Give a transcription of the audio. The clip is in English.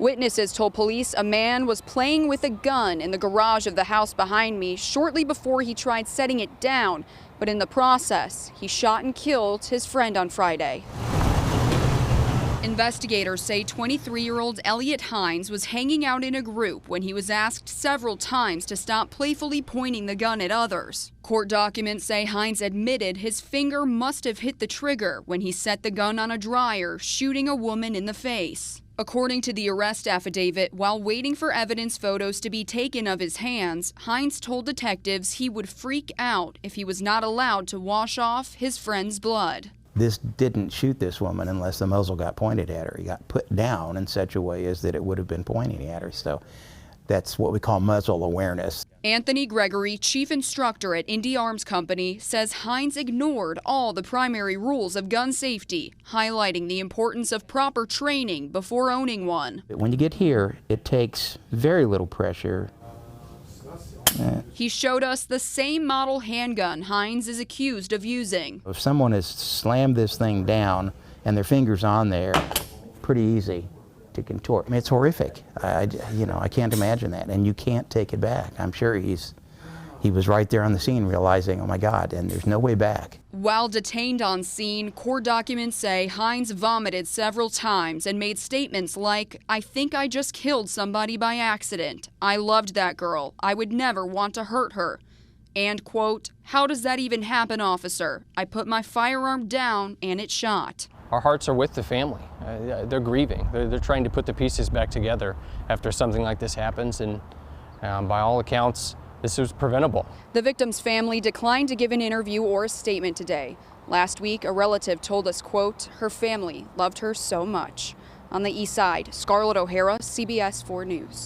Witnesses told police a man was playing with a gun in the garage of the house behind me shortly before he tried setting it down, but in the process, he shot and killed his friend on Friday. Investigators say 23-year-old Elliot Hines was hanging out in a group when he was asked several times to stop playfully pointing the gun at others. Court documents say Hines admitted his finger must have hit the trigger when he set the gun on a dryer, shooting a woman in the face. According to the arrest affidavit, while waiting for evidence photos to be taken of his hands, Hines told detectives he would freak out if he was not allowed to wash off his friend's blood. This didn't shoot this woman unless the muzzle got pointed at her. He got put down in such a way as that it would have been pointing at her. So that's what we call muzzle awareness. Anthony Gregory, chief instructor at Indy Arms Company, says Hines ignored all the primary rules of gun safety, highlighting the importance of proper training before owning one. When you get here, it takes very little pressure. He showed us the same model handgun Hines is accused of using. If someone has slammed this thing down and their finger's on there, pretty easy to contort. I mean, it's horrific. I can't imagine that, and you can't take it back. I'm sure he was right there on the scene realizing, oh my God, and there's no way back. While detained on scene, court documents say Hines vomited several times and made statements like, "I think I just killed somebody by accident. I loved that girl. I would never want to hurt her." And, quote, "How does that even happen, officer? I put my firearm down and it shot." Our hearts are with the family. They're grieving. They're trying to put the pieces back together after something like this happens, and by all accounts, this was preventable. The victim's family declined to give an interview or a statement today. Last week, a relative told us, quote, her family loved her so much. On the east side, Scarlett O'Hara, CBS 4 News.